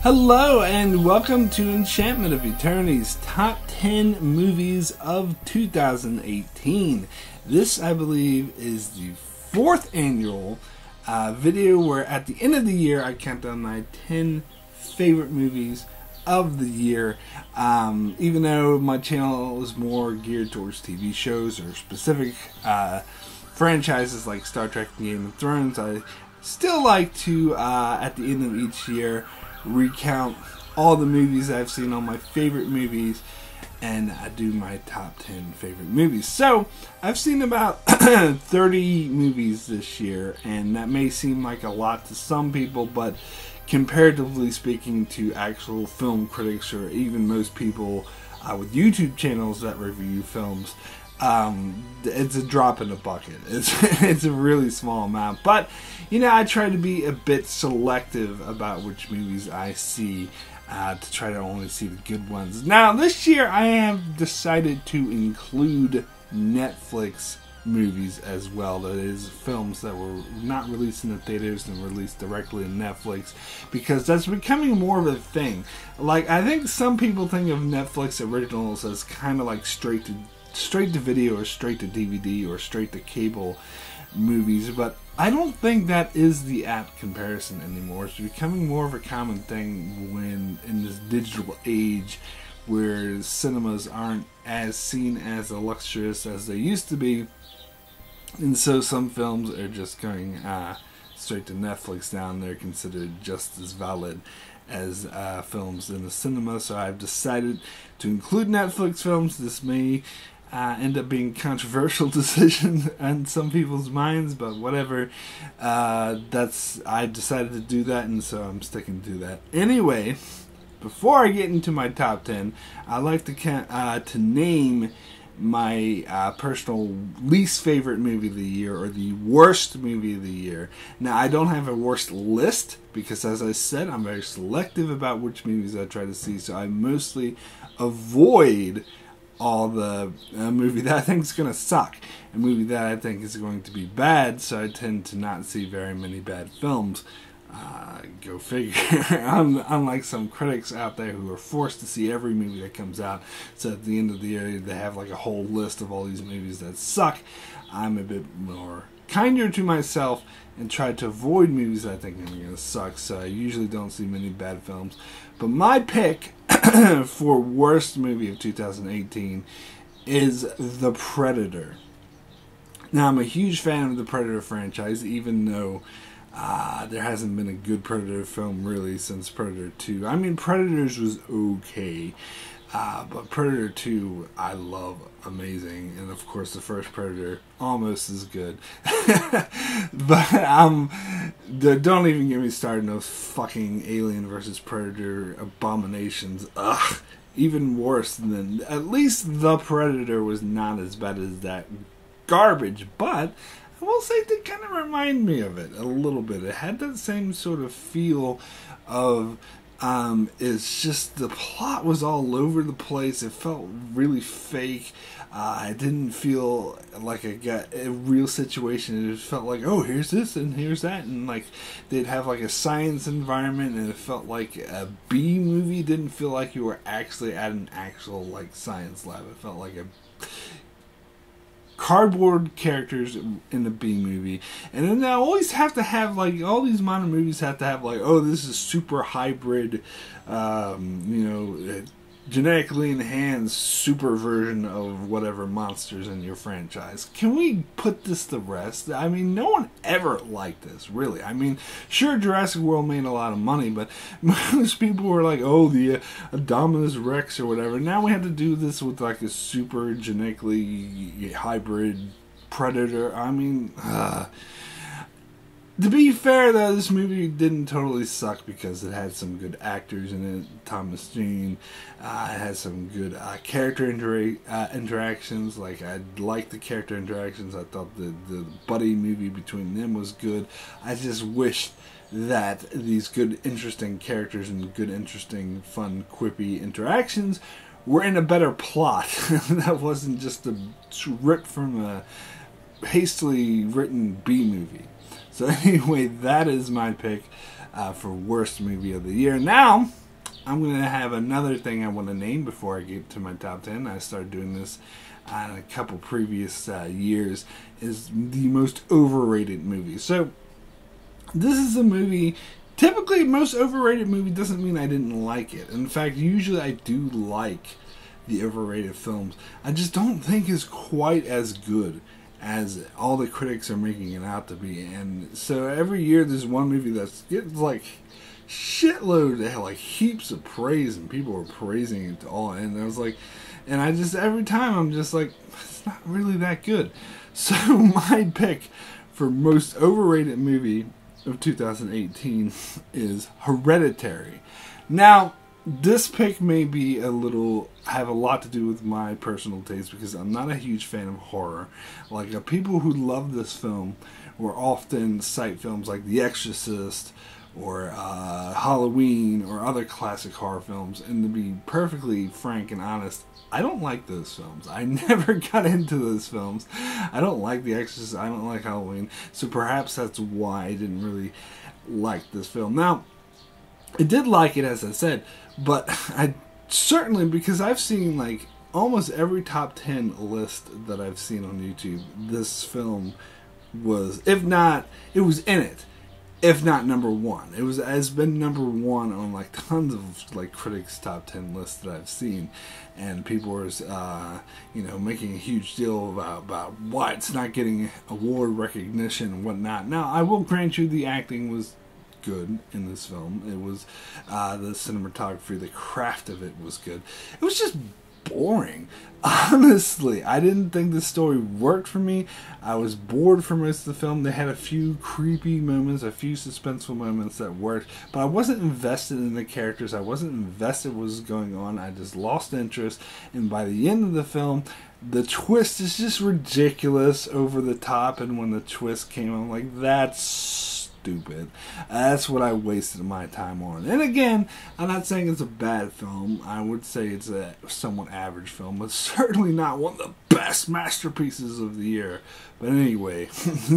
Hello and welcome to Enchantment of Eternity's Top 10 Movies of 2018. This, I believe, is the 4th annual video where at the end of the year I count down my 10 favorite movies of the year. Even though my channel is more geared towards TV shows or specific franchises like Star Trek and Game of Thrones, I still like to, at the end of each year, recount all the movies I've seen, all my favorite movies, and I do my top 10 favorite movies. So, I've seen about 30 movies this year, and that may seem like a lot to some people, but comparatively speaking to actual film critics or even most people with YouTube channels that review films, it's a drop in the bucket. It's a really small amount, but you know, I try to be a bit selective about which movies I see to try to only see the good ones. Now, this year I have decided to include Netflix movies as well. That is, films that were not released in the theaters and released directly on Netflix, because that's becoming more of a thing. Like, I think some people think of Netflix originals as kind of like straight to video or straight to DVD or straight to cable movies, but I don't think that is the apt comparison anymore. It's becoming more of a common thing when in this digital age where cinemas aren't as seen as illustrious as they used to be, and so some films are just going straight to Netflix now, and they're considered just as valid as films in the cinema. So I've decided to include Netflix films. This may end up being a controversial decision on some people's minds, but whatever. I've decided to do that, and so I'm sticking to that. Anyway, before I get into my top 10, I'd like to name my personal least favorite movie of the year, or the worst movie of the year. Now, I don't have a worst list because, as I said, I'm very selective about which movies I try to see, so I mostly avoid all the movie that I think is going to suck, a movie that I think is going to be bad, so I tend to not see very many bad films. Go figure. Unlike some critics out there who are forced to see every movie that comes out, so at the end of the year they have like a whole list of all these movies that suck. I'm a bit more kinder to myself and try to avoid movies that I think are going to suck, so I usually don't see many bad films. But my pick for worst movie of 2018 is The Predator. Now, I'm a huge fan of the Predator franchise, even though there hasn't been a good Predator film really since Predator 2. I mean, Predators was okay, but Predator 2 I love amazing, and of course the first Predator almost as good. But don't even get me started on those fucking Alien versus Predator abominations. Ugh, even worse than, at least The Predator was not as bad as that garbage, but I will say it did kind of remind me of it a little bit. It had that same sort of feel of it's just the plot was all over the place. It felt really fake. It didn't feel like I got a real situation. It felt like, oh, here's this and here's that, and like they'd have like a science environment, and it felt like a B movie. It didn't feel like you were actually at an actual like science lab. It felt like a cardboard characters in the B movie. And then they always have to have, like, all these modern movies have to have, like, oh, this is super hybrid, genetically enhanced super version of whatever monsters in your franchise. Can we put this to rest? I mean, no one ever liked this, really. I mean, sure, Jurassic World made a lot of money, but most people were like, oh, the Indominus Rex or whatever. Now we have to do this with like a super genetically hybrid predator. I mean, to be fair, though, this movie didn't totally suck because it had some good actors in it. Thomas Jane, it had some good character interactions. Like, I liked the character interactions. I thought the buddy movie between them was good. I just wished that these good, interesting characters and good, interesting, fun, quippy interactions were in a better plot. That wasn't just a rip from a hastily written B movie. So anyway, that is my pick. for worst movie of the year. Now, I'm going to have another thing I want to name before I get to my top 10. I started doing this in a couple previous years, is the most overrated movie. So, this is a movie. Typically, most overrated movie doesn't mean I didn't like it. In fact, usually I do like the overrated films. I just don't think it's quite as good as all the critics are making it out to be. And so every year there's one movie that's gets like shitload, they have like heaps of praise, and people are praising it to all. And I was like, and I just, every time I'm just like, it's not really that good. So my pick for most overrated movie of 2018 is Hereditary. Now, this pick may be have a lot to do with my personal taste, because I'm not a huge fan of horror. Like, people who love this film will often cite films like The Exorcist or Halloween or other classic horror films. And to be perfectly frank and honest, I don't like those films. I never got into those films. I don't like The Exorcist. I don't like Halloween. So perhaps that's why I didn't really like this film. Now, I did like it, as I said, but I certainly, because I've seen like almost every top 10 list that I've seen on YouTube, this film was, if not, it was in it. If not number one. It's been number one on like tons of like critics' top 10 lists that I've seen, and people were making a huge deal about why it's not getting award recognition and whatnot. Now, I will grant you the acting was good in this film. It was the cinematography, the craft of it was good. It was just boring. Honestly, I didn't think the story worked for me. I was bored for most of the film. They had a few creepy moments, a few suspenseful moments that worked, but I wasn't invested in the characters. I wasn't invested in what was going on. I just lost interest, and by the end of the film, the twist is just ridiculous, over the top, and when the twist came, I'm like, that's stupid. That's what I wasted my time on. And again, I'm not saying it's a bad film. I would say it's a somewhat average film, but certainly not one of the best masterpieces of the year. But anyway,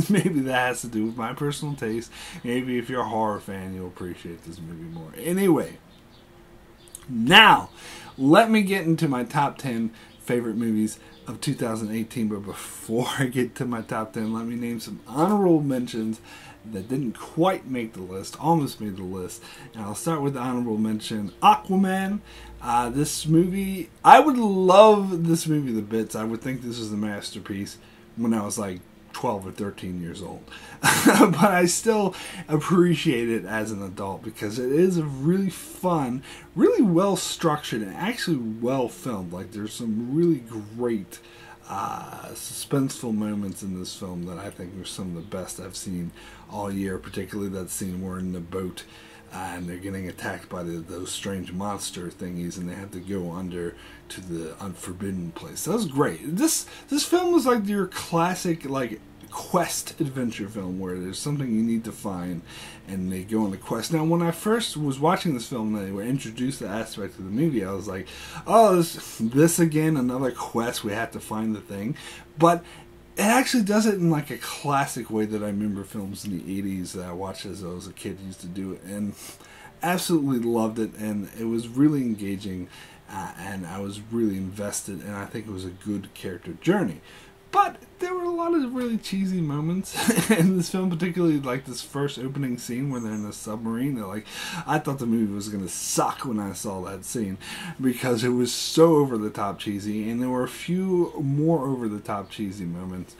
maybe that has to do with my personal taste. Maybe if you're a horror fan, you'll appreciate this movie more. Anyway, now, let me get into my top 10 favorite movies of 2018. But before I get to my top 10, let me name some honorable mentions that didn't quite make the list, almost made the list. And I'll start with the honorable mention, Aquaman. This movie, I would love this movie to bits. I would think this was a masterpiece when I was like 12 or 13 years old. But I still appreciate it as an adult, because it is a really fun, really well structured, and actually well filmed. Like, there's some really great suspenseful moments in this film that I think are some of the best I've seen all year, particularly that scene where in the boat and they're getting attacked by those strange monster thingies, and they have to go under to the unforbidden place. That was great. This film was like your classic like quest adventure film where there's something you need to find and they go on the quest. Now, when I first was watching this film and they were introduced to the aspect of the movie, I was like, oh, this again, another quest, we have to find the thing. But it actually does it in like a classic way that I remember films in the 80s that I watched as I was a kid used to do it, and absolutely loved it. And it was really engaging, and I was really invested, and I think it was a good character journey. But there were a lot of really cheesy moments in this film, particularly like this first opening scene where they're in a submarine. They're like, I thought the movie was going to suck when I saw that scene, because it was so over the top cheesy, and there were a few more over the top cheesy moments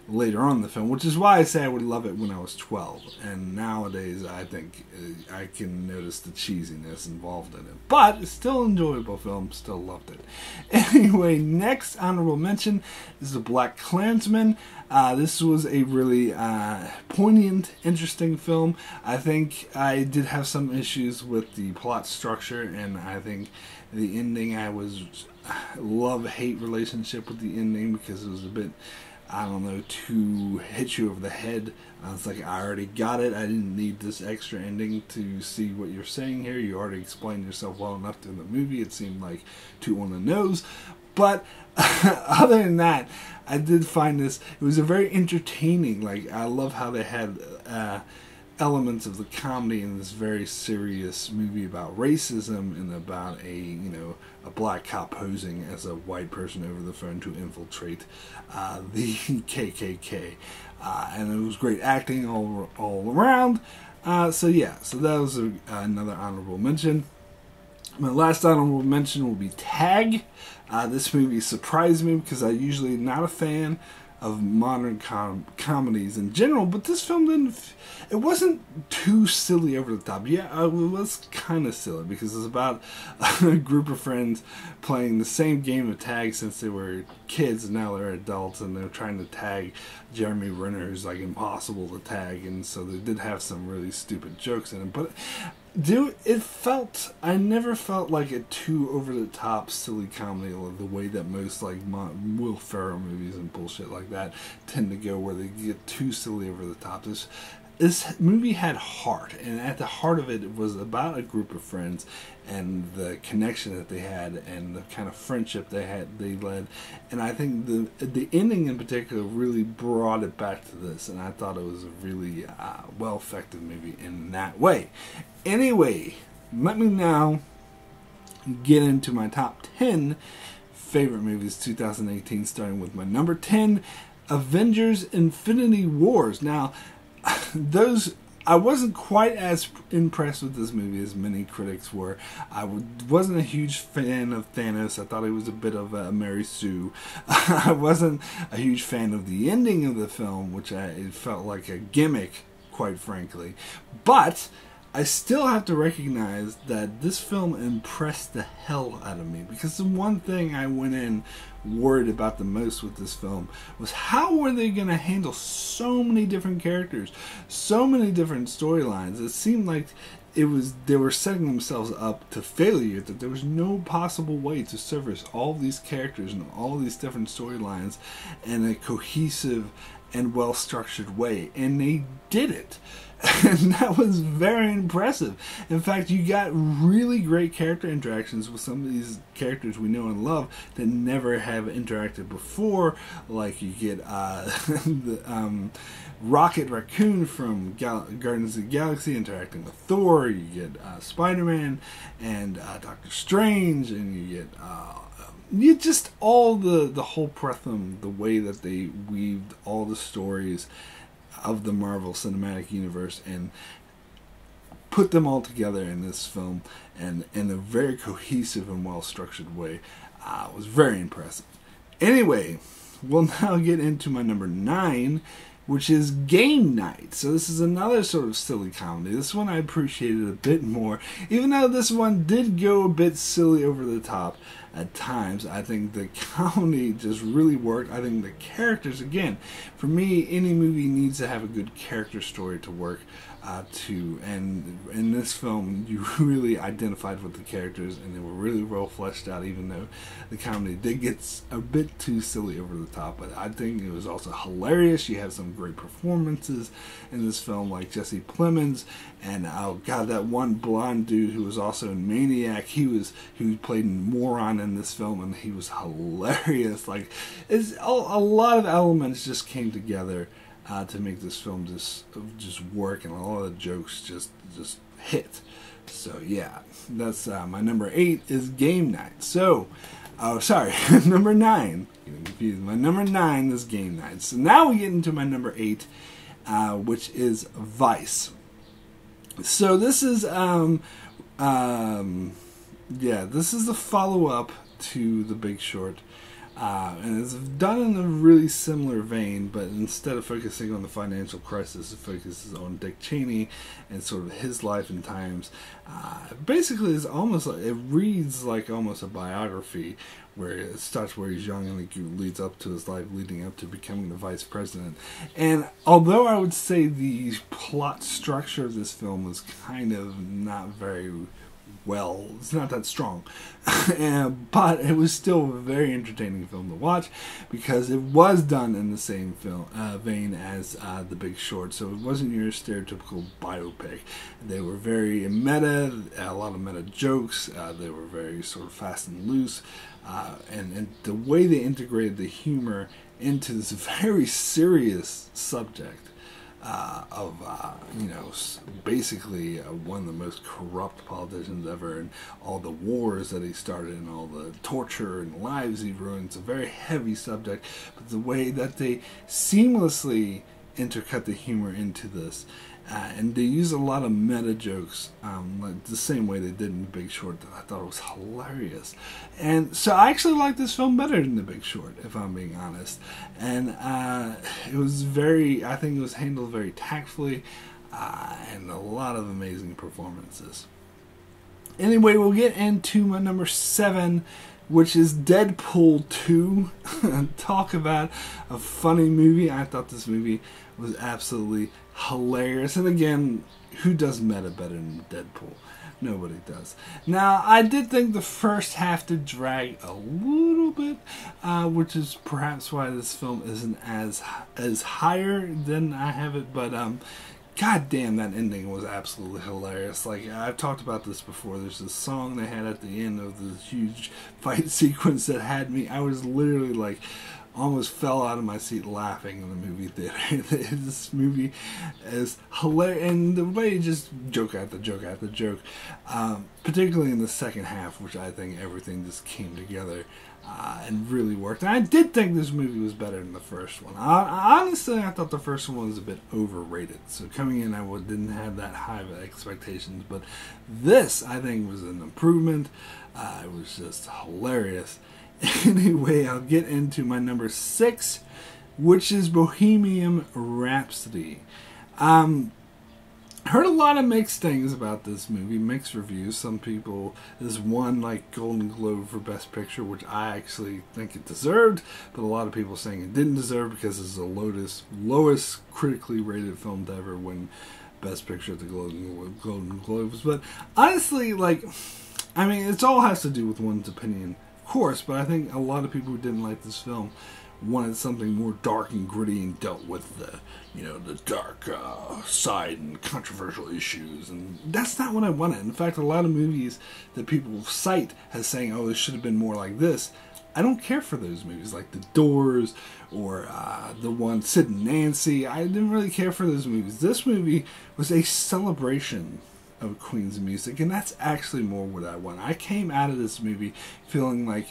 later on in the film, which is why I say I would love it when I was 12. And nowadays, I think I can notice the cheesiness involved in it. But it's still an enjoyable film, still loved it. Anyway, next honorable mention is The Black Klansman. This was a really poignant, interesting film. I think I did have some issues with the plot structure, and I think the ending, I was love-hate relationship with the ending, because it was a bit, I don't know, to hit you over the head. It's like, I already got it. I didn't need this extra ending to see what you're saying here. You already explained yourself well enough in the movie. It seemed like too on the nose. But other than that, I did find this, it was a very entertaining, like, I love how they had elements of the comedy in this very serious movie about racism and about a black cop posing as a white person over the phone to infiltrate the KKK, and it was great acting all around. So that was another honorable mention. My last honorable mention will be Tag. This movie surprised me because I'm usually not a fan of modern comedies in general, but this film it wasn't too silly over the top. Yeah, it was kind of silly because it's about a group of friends playing the same game of tag since they were kids, and now they're adults, and they're trying to tag Jeremy Renner, who's like impossible to tag, and so they did have some really stupid jokes in it, but I never felt like a too over-the-top silly comedy like the way that most like Will Ferrell movies and bullshit like that tend to go, where they get too silly over the top. This movie had heart, and at the heart of it, it was about a group of friends and the connection that they had and the kind of friendship they led. And I think the ending in particular really brought it back to this, and I thought it was a really well effective movie in that way. Anyway, let me now get into my top 10 favorite movies 2018, starting with my number 10, Avengers Infinity Wars. Now, I wasn't quite as impressed with this movie as many critics were. I wasn't a huge fan of Thanos. I thought he was a bit of a Mary Sue. I wasn't a huge fan of the ending of the film, which it felt like a gimmick, quite frankly. But I still have to recognize that this film impressed the hell out of me, because the one thing I went in worried about the most with this film was how were they going to handle so many different characters, so many different storylines. It seemed like they were setting themselves up to failure, that there was no possible way to service all these characters and all these different storylines in a cohesive and well-structured way, and they did it. And that was very impressive. In fact, you got really great character interactions with some of these characters we know and love that never have interacted before. Like you get Rocket Raccoon from Guardians of the Galaxy interacting with Thor. You get Spider-Man and Doctor Strange, and you just all the whole plethora, the way that they weaved all the stories of the Marvel Cinematic Universe and put them all together in this film, and in a very cohesive and well-structured way. Was very impressive. Anyway, we'll now get into my number 9, which is Game Night. So this is another sort of silly comedy. This one I appreciated a bit more, even though this one did go a bit silly over the top at times. I think the comedy just really worked. I think the characters, again, for me, any movie needs to have a good character story to work and in this film you really identified with the characters, and they were really well fleshed out, even though the comedy did get a bit too silly over the top. But I think it was also hilarious. You had some great performances in this film, like Jesse Plemons, and oh god, that one blonde dude who was also in Maniac. He played Moron in this film, and he was hilarious. Like, it's a lot of elements just came together to make this film just work, and all of the jokes just hit. So yeah, that's my number 8 is Game Night. So, number 9. Getting confused. My number 9 is Game Night. So now we get into my number 8, which is Vice. So this is this is the follow-up to The Big Short. And it's done in a really similar vein, but instead of focusing on the financial crisis, it focuses on Dick Cheney and sort of his life and times. Basically, it's almost like, it reads like almost a biography, where it starts where he's young and it leads up to his life leading up to becoming the vice president. And although I would say the plot structure of this film was kind of not very well, it's not that strong, but it was still a very entertaining film to watch, because it was done in the same film vein as The Big Short. So it wasn't your stereotypical biopic. They were very meta, a lot of meta jokes. They were very sort of fast and loose, and the way they integrated the humor into this very serious subject basically one of the most corrupt politicians ever, and all the wars that he started and all the torture and lives he ruined. It's a very heavy subject, but the way that they seamlessly intercut the humor into this, and they use a lot of meta jokes, like the same way they did in The Big Short, that I thought it was hilarious. And so I actually like this film better than The Big Short, if I'm being honest. And it was I think it was handled very tactfully, and a lot of amazing performances. Anyway, we'll get into my number 7, which is Deadpool 2. Talk about a funny movie. I thought this movie was absolutely hilarious. And again, who does meta better than Deadpool? Nobody does. Now, I did think the first half did drag a little bit, which is perhaps why this film isn't as higher than I have it, but god damn, that ending was absolutely hilarious. Like, I've talked about this before. There's this song they had at the end of this huge fight sequence that had me, I was literally like, almost fell out of my seat laughing in the movie theater. This movie is hilarious, and the way just joke after joke after joke, particularly in the second half, which I think everything just came together and really worked. And I did think this movie was better than the first one. Honestly, I thought the first one was a bit overrated. So coming in, I didn't have that high of expectations, but this, I think, was an improvement. It was just hilarious. Anyway, I'll get into my number 6, which is Bohemian Rhapsody. Heard a lot of mixed things about this movie, mixed reviews. Some people, this won like Golden Globe for Best Picture, which I actually think it deserved, but a lot of people saying it didn't deserve because it's the lowest critically rated film to ever win Best Picture at the Golden Globes. But honestly, it all has to do with one's opinion, of course, but I think a lot of people who didn't like this film wanted something more dark and gritty and dealt with the dark side and controversial issues, and that's not what I wanted. In fact, a lot of movies that people cite as saying, oh, this should have been more like this, I don't care for those movies, like The Doors or the one Sid and Nancy. I didn't really care for those movies. This movie was a celebration of Queen's music, and that's actually more what I want. I came out of this movie feeling like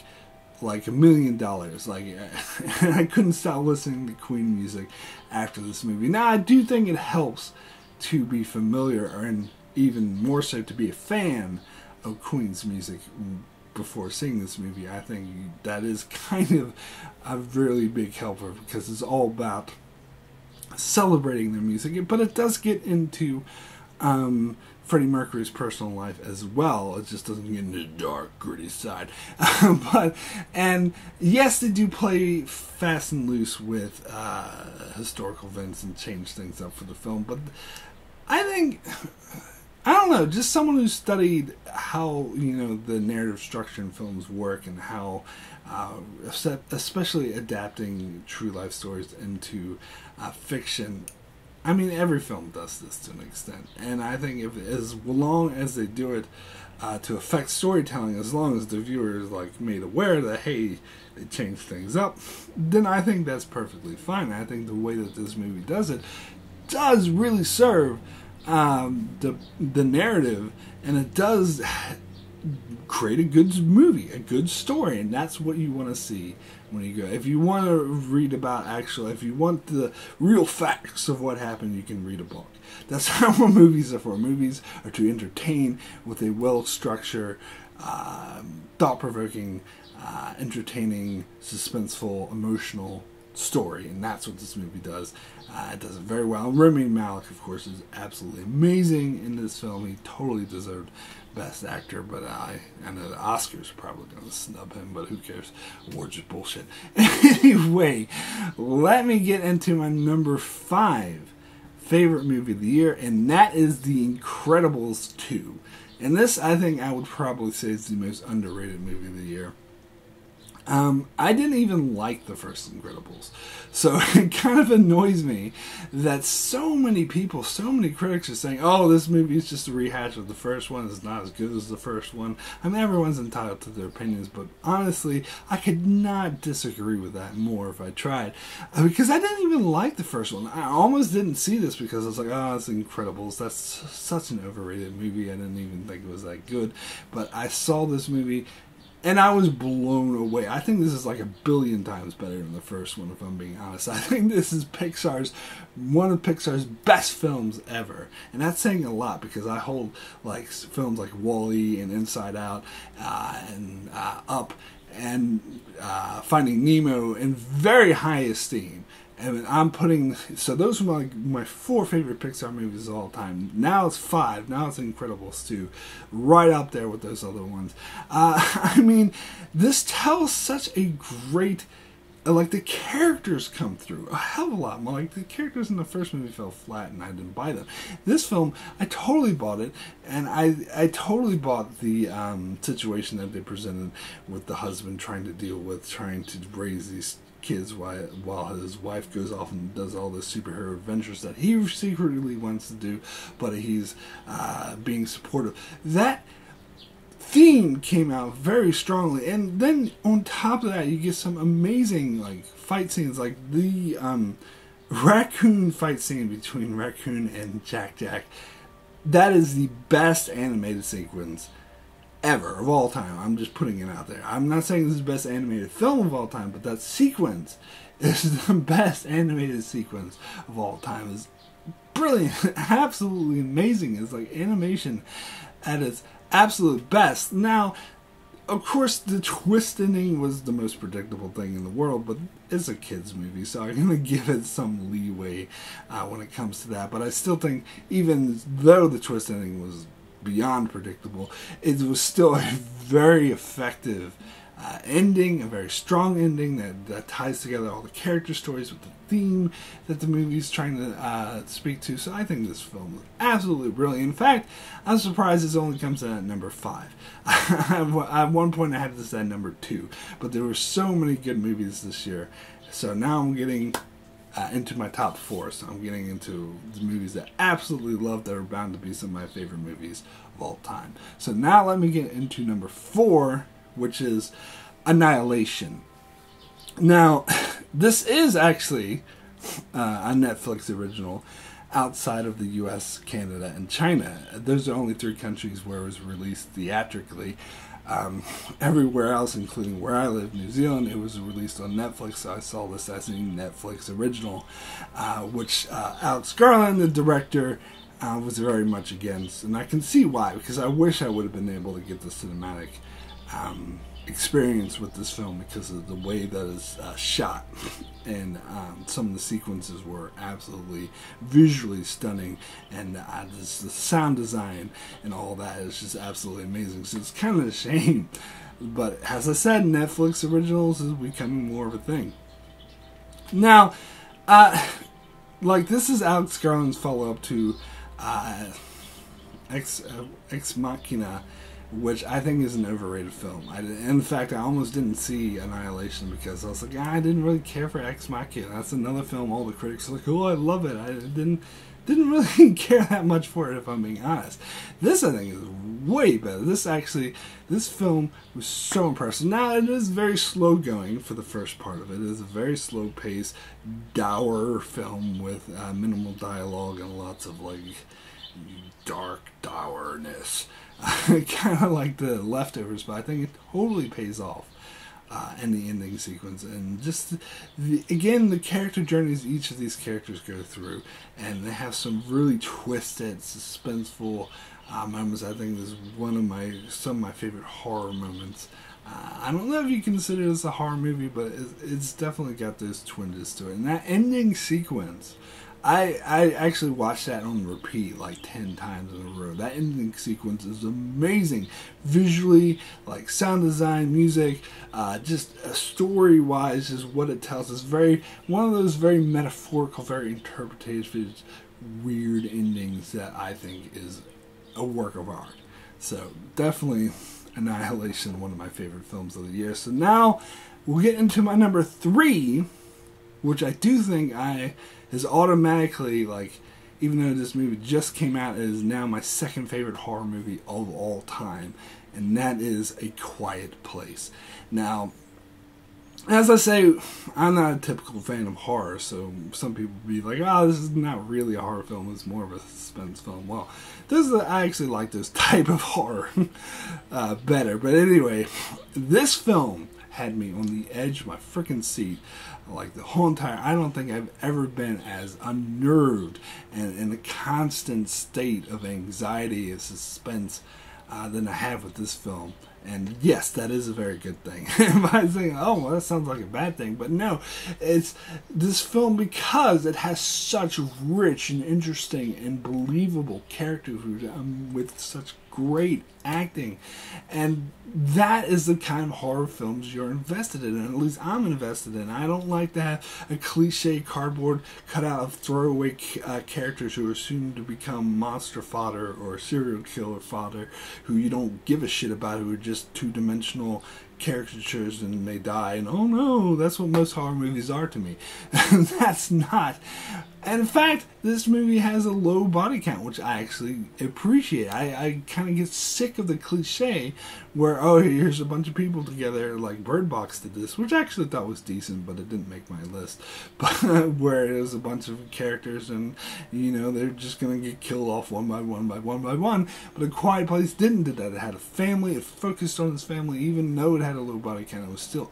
$1 million. I couldn't stop listening to Queen music after this movie. Now, I do think it helps to be familiar, and even more so to be a fan of Queen's music before seeing this movie. I think that is kind of a really big helper, because it's all about celebrating their music, but it does get into Freddie Mercury's personal life as well. It just doesn't get into the dark, gritty side. And yes, they do play fast and loose with historical events and change things up for the film, but I think, I don't know, just someone who studied how, the narrative structure in films work, and how, especially adapting true life stories into fiction. I mean, every film does this to an extent, and I think as long as they do it to affect storytelling, as long as the viewer is made aware that, hey, they changed things up, then I think that's perfectly fine. I think the way that this movie does it does really serve the narrative, and it does create a good movie, a good story, and that's what you want to see when you go. If you want to read about if you want the real facts of what happened, you can read a book. That's not what movies are for. Movies are to entertain with a well-structured, thought-provoking, entertaining, suspenseful, emotional story, and that's what this movie does. It does it very well. Rami Malek, of course, is absolutely amazing in this film. He totally deserved Best Actor, but I know the Oscars are probably going to snub him, but who cares? Awards are bullshit. Anyway, let me get into my number 5 favorite movie of the year, and that is The Incredibles 2. And this, I think I would probably say, is the most underrated movie of the year. I didn't even like the first Incredibles. So it kind of annoys me that so many people, so many critics are saying, oh, this movie is just a rehash of the first one. It's not as good as the first one. I mean, everyone's entitled to their opinions, but honestly, I could not disagree with that more if I tried. Because I didn't even like the first one. I almost didn't see this because I was like, oh, it's Incredibles. That's such an overrated movie. I didn't even think it was that good. But I saw this movie, and I was blown away. I think this is like 1 billion times better than the first one, if I'm being honest. I think this is one of Pixar's best films ever. And that's saying a lot because I hold like films like WALL-E and Inside Out and Up and Finding Nemo in very high esteem. And I'm putting, so those are my 4 favorite Pixar movies of all time. Now it's 5. Now it's Incredibles 2. Right up there with those other ones. I mean, this tells such a great, like the characters come through a hell of a lot more. Like the characters in the first movie fell flat and I didn't buy them. This film, I totally bought it, and I totally bought the situation that they presented with the husband trying to raise these kids while his wife goes off and does all the superhero adventures that he secretly wants to do, but he's being supportive. That theme came out very strongly, and then on top of that you get some amazing like fight scenes, like the raccoon fight scene between Raccoon and Jack. That is the best animated sequence ever, of all time. I'm just putting it out there. I'm not saying this is the best animated film of all time, but that sequence is the best animated sequence of all time. It's brilliant, absolutely amazing. It's like animation at its absolute best. Now, of course, the twist ending was the most predictable thing in the world, but it's a kids movie, so I'm going to give it some leeway when it comes to that. But I still think, even though the twist ending was beyond predictable, it was still a very effective ending, a very strong ending that ties together all the character stories with the theme that the movie's trying to speak to. So I think this film is absolutely brilliant. In fact, I'm surprised this only comes in at number 5. At one point I had this at number 2, but there were so many good movies this year. So now I'm getting into my top 4, so I'm getting into the movies that I absolutely love that are bound to be some of my favorite movies of all time. So now let me get into number 4, which is Annihilation. Now, this is actually a Netflix original outside of the US, Canada, and China. Those are only 3 countries where it was released theatrically. Everywhere else, including where I live, New Zealand, it was released on Netflix, so I saw this as a Netflix original, which Alex Garland, the director, was very much against, and I can see why, because I wish I would have been able to get the cinematic experience with this film because of the way that it's shot, and some of the sequences were absolutely visually stunning, and the sound design and all that is just absolutely amazing. So it's kind of a shame, but as I said, Netflix originals is becoming more of a thing now. Like, this is Alex Garland's follow-up to Ex Machina, which I think is an overrated film. In fact, I almost didn't see Annihilation because I was like, I didn't really care for Ex Machina. That's another film all the critics are like, oh, I love it. I didn't really care that much for it, if I'm being honest. This, I think, is way better. This film was so impressive. Now, it is very slow going for the first part of it. It is a very slow paced, dour film with minimal dialogue and lots of like dark dourness. Kind of like The Leftovers, but I think it totally pays off in the ending sequence. And just, again, the character journeys each of these characters go through, and they have some really twisted, suspenseful moments. I think this is some of my favorite horror moments. I don't know if you consider this a horror movie, but it's definitely got those twinges to it. And that ending sequence, I actually watched that on repeat like 10 times in a row. That ending sequence is amazing. Visually, like sound design, music, just story-wise, just what it tells is one of those very metaphorical, very interpretative, weird endings that I think is a work of art. So definitely Annihilation, one of my favorite films of the year. So now we'll get into my number 3, which I do think is automatically, like, even though this movie just came out, it is now my second favorite horror movie of all time, and that is A Quiet Place. Now, as I say, I'm not a typical fan of horror, so some people be like, oh, this is not really a horror film, it's more of a suspense film. Well, I actually like this type of horror better. But anyway, this film had me on the edge of my freaking seat. Like the whole entire, I don't think I've ever been as unnerved and in a constant state of anxiety and suspense than I have with this film. And yes, that is a very good thing. I think, oh, well, that sounds like a bad thing. But no, it's this film, because it has such rich and interesting and believable characters with such great acting. And that is the kind of horror films you're invested in. And at least I'm invested in. I don't like to have a cliche cardboard cutout of throwaway characters who are soon to become monster fodder or serial killer fodder who you don't give a shit about, who are just two-dimensional caricatures and they die, and oh no, that's what most horror movies are to me. That's not. And in fact, this movie has a low body count, which I actually appreciate. I kind of get sick of the cliche where, oh, here's a bunch of people together, like Bird Box did this, which I actually thought was decent, but it didn't make my list. But where it was a bunch of characters and, you know, they're just going to get killed off one by one by one by one. But A Quiet Place didn't do that. It had a family. It focused on its family. Even though it had a low body count, it was still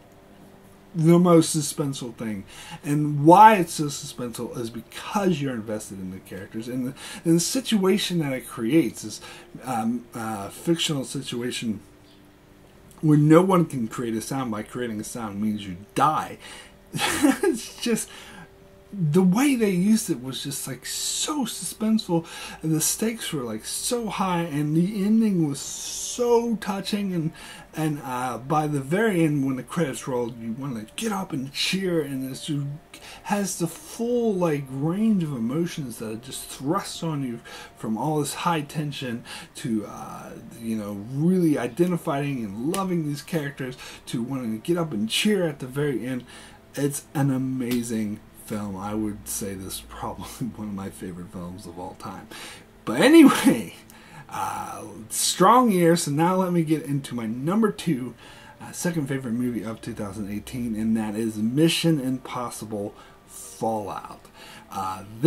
the most suspenseful thing. And why it's so suspenseful is because you're invested in the characters, and the situation that it creates is fictional situation where no one can create a sound. By creating a sound means you die. It's just the way they used it was just like so suspenseful, and the stakes were like so high, and the ending was so touching, and by the very end, when the credits rolled, you want to get up and cheer, and it has the full like range of emotions that it just thrusts on you, from all this high tension to you know, really identifying and loving these characters, to wanting to get up and cheer at the very end. It's an amazing film. I would say this is probably one of my favorite films of all time. But anyway, strong year. So now let me get into my number 2 second favorite movie of 2018, and that is Mission Impossible Fallout.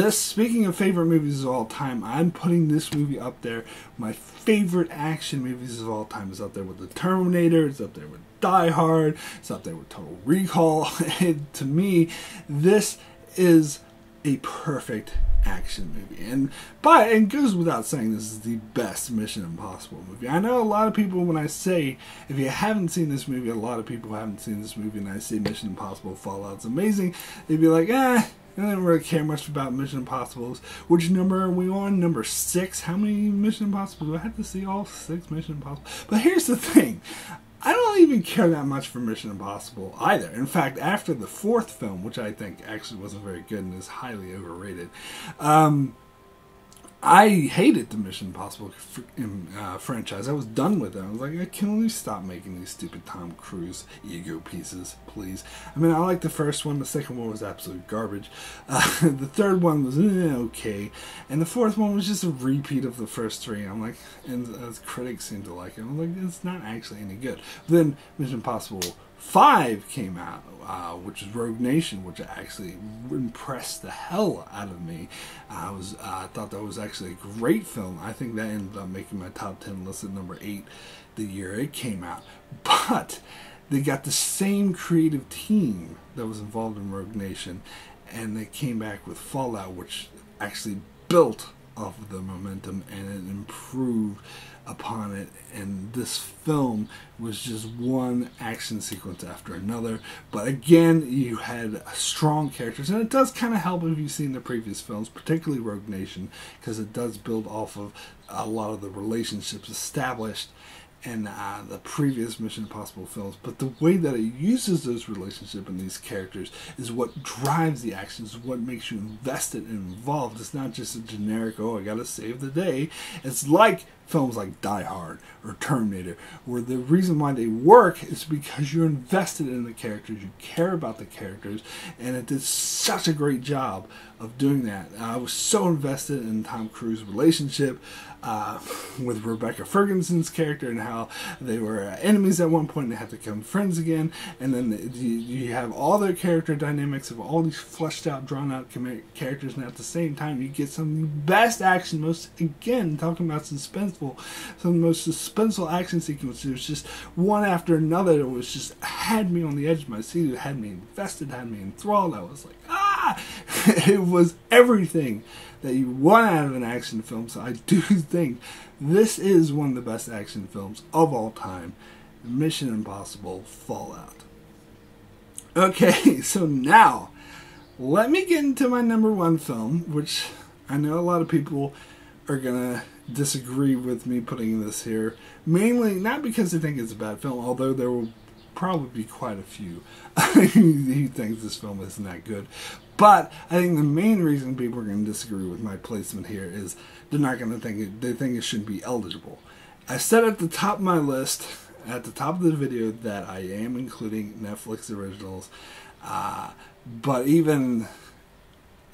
Speaking of favorite movies of all time, I'm putting this movie up there. My favorite action movies of all time is up there with The Terminator. It's up there with Die Hard. It's up there with Total Recall. To me, this is a perfect action movie, and it goes without saying, this is the best Mission Impossible movie. I know a lot of people, when I say, if you haven't seen this movie, a lot of people haven't seen this movie, and I say Mission Impossible Fallout's amazing, they'd be like, I don't really care much about Mission Impossibles. Which number are we on? Number 6? How many Mission Impossibles? Do I have to see all 6 Mission Impossible? But here's the thing. I don't even care that much for Mission Impossible either. In fact, after the 4th film, which I think actually wasn't very good and is highly overrated, I hated the Mission Impossible franchise. I was done with it. I was like, can we stop making these stupid Tom Cruise ego pieces, please? I mean, I liked the first one. The second one was absolute garbage. The third one was okay. And the 4th one was just a repeat of the first 3. I'm like, and as critics seem to like it, I'm like, it's not actually any good. Then Mission Impossible 5 came out, which is Rogue Nation, which actually impressed the hell out of me. I thought that was actually a great film. I think that ended up making my top 10 list at number 8 the year it came out. But they got the same creative team that was involved in Rogue Nation, and they came back with Fallout, which actually built off of the momentum, and it improved upon it. And this film was just one action sequence after another, but again, you had strong characters, and it does kind of help if you've seen the previous films, particularly Rogue Nation, because it does build off of a lot of the relationships established. in the previous Mission Impossible films, but the way that it uses those relationships and these characters is what drives the action, is what makes you invested and involved. It's not just a generic, oh, I gotta save the day. It's like films like Die Hard or Terminator, where the reason why they work is because you're invested in the characters, you care about the characters, and it did such a great job of doing that. I was so invested in Tom Cruise's relationship with Rebecca Ferguson's character, and how they were enemies at one point and they had to become friends again, and then you have all their character dynamics of all these fleshed out, drawn out characters, and at the same time you get some of the best action, most, again, talking about suspenseful, some of the most suspenseful action sequences. It was just one after another. It was just, had me on the edge of my seat. It had me invested, had me enthralled. I was like, ah! It was everything that you want out of an action film. So I do think this is one of the best action films of all time, Mission Impossible Fallout. Okay, so now let me get into my number one film, which I know a lot of people are gonna disagree with me putting this here, mainly not because they think it's a bad film, although there will probably be quite a few who think this film isn't that good. But I think the main reason people are going to disagree with my placement here is they're not going to think it, they think it shouldn't be eligible. I said at the top of my list, at the top of the video, that I am including Netflix originals, but even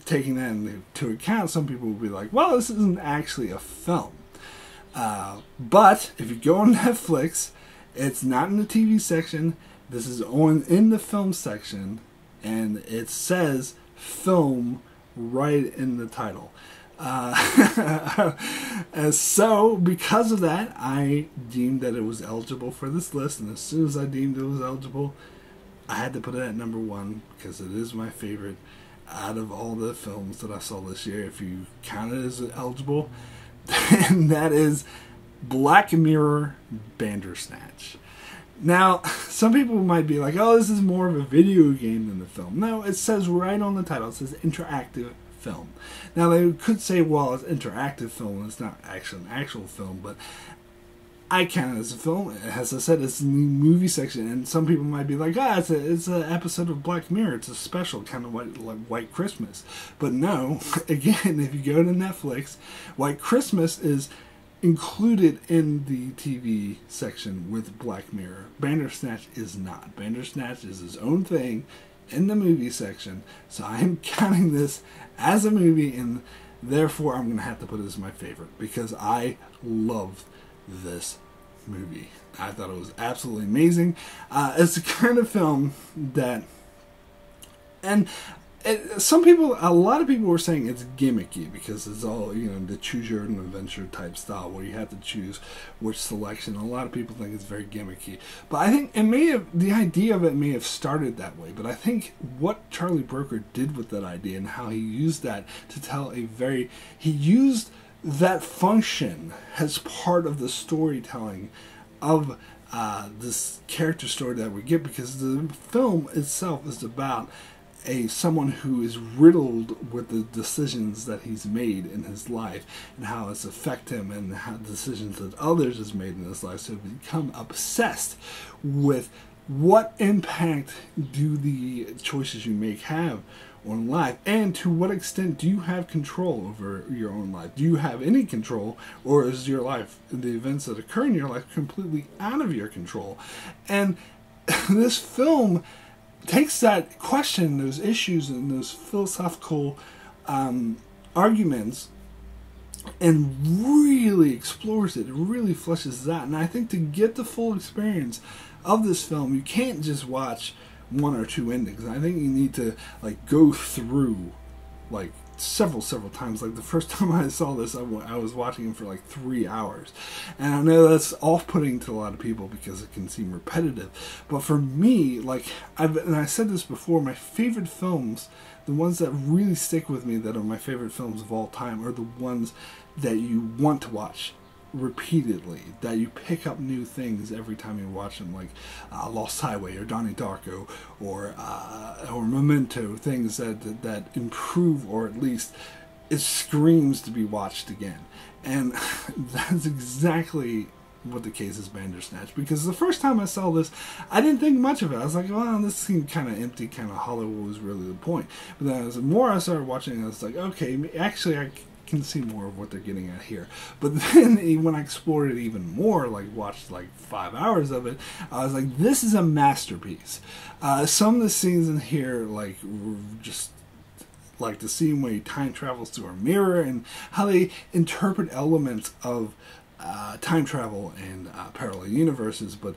taking that into account, some people will be like, well, this isn't actually a film. But if you go on Netflix, it's not in the TV section. This is in the film section, and it says film right in the title. And so, because of that, I deemed that it was eligible for this list, and as soon as I deemed it was eligible, I had to put it at number one, because it is my favorite out of all the films that I saw this year, if you count it as eligible. And that is Black Mirror Bandersnatch. Now, some people might be like, oh, this is more of a video game than the film. No, it says right on the title, it says interactive film. Now, they could say, well, it's interactive film, it's not actually an actual film, but I count it as a film. As I said, it's in the movie section, and some people might be like, ah, it's an episode of Black Mirror, it's a special, kind of like White Christmas. But no, again, if you go to Netflix, White Christmas is included in the TV section with Black Mirror. Bandersnatch is not. Bandersnatch is his own thing in the movie section, so I am counting this as a movie, and therefore I'm going to have to put it as my favorite, because I loved this movie. I thought it was absolutely amazing. It's the kind of film that, and a lot of people were saying it's gimmicky because it's all, you know, the choose your own adventure type style where you have to choose which selection. A lot of people think it's very gimmicky, but I think it may have, the idea of it may have started that way, but I think what Charlie Brooker did with that idea and how he used that to tell he used that function as part of the storytelling of this character story that we get, because the film itself is about someone who is riddled with the decisions that he's made in his life and how it's affected him, and how decisions that others has made in his life. So become obsessed with what impact do the choices you make have on life, and to what extent do you have control over your own life? Do you have any control, or is your life, the events that occur in your life, completely out of your control? And this film takes that question, those issues, and those philosophical arguments, and really explores it. It really fleshes it out. And I think to get the full experience of this film, you can't just watch one or two endings. I think you need to like go through like several times. Like the first time I saw this, I was watching it for like 3 hours, and I know that's off-putting to a lot of people because it can seem repetitive, but for me, like I said this before, my favorite films, the ones that really stick with me, that are my favorite films of all time, are the ones that you want to watch repeatedly, that you pick up new things every time you watch them, like Lost Highway or Donnie Darko or Memento, things that improve, or at least it screams to be watched again. And that's exactly what the case is Bandersnatch, because the first time I saw this, I didn't think much of it. I was like, well, this seemed kind of empty, kind of hollow. What was really the point? But then the more I started watching, I was like, okay, actually, I can see more of what they're getting at here. But then when I explored it even more, like watched like 5 hours of it, I was like, this is a masterpiece. Some of the scenes in here, like, were just like the scene where he time travels through a mirror, and how they interpret elements of time travel and parallel universes. But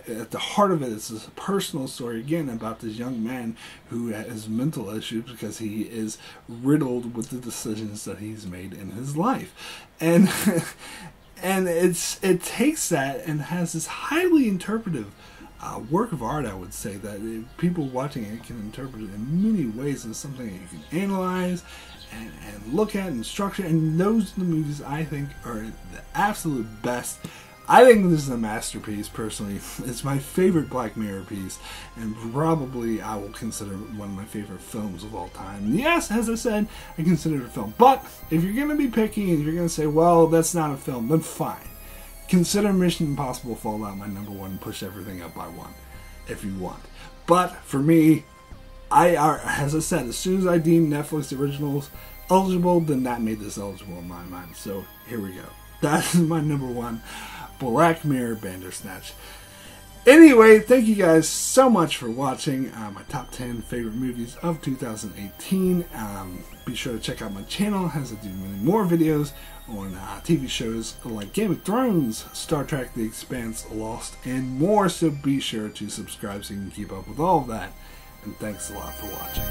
at the heart of it is this personal story, again, about this young man who has mental issues because he is riddled with the decisions that he's made in his life. And and it takes that and has this highly interpretive work of art, I would say, that people watching it can interpret it in many ways, and something that you can analyze and look at and structure. And those are the movies I think are the absolute best. I think this is a masterpiece, personally. It's my favorite Black Mirror piece, and probably I will consider it one of my favorite films of all time. Yes, as I said, I consider it a film. But if you're going to be picky and you're going to say, well, that's not a film, then fine. Consider Mission Impossible Fallout my number one and push everything up by one, if you want. But for me, as I said, as soon as I deemed Netflix originals eligible, then that made this eligible in my mind. So here we go. That is my number one, Black Mirror Bandersnatch. Anyway, thank you guys so much for watching my top 10 favorite movies of 2018. Be sure to check out my channel, as I do many more videos on TV shows like Game of Thrones, Star Trek, The Expanse, Lost, and more. So be sure to subscribe so you can keep up with all of that. And thanks a lot for watching.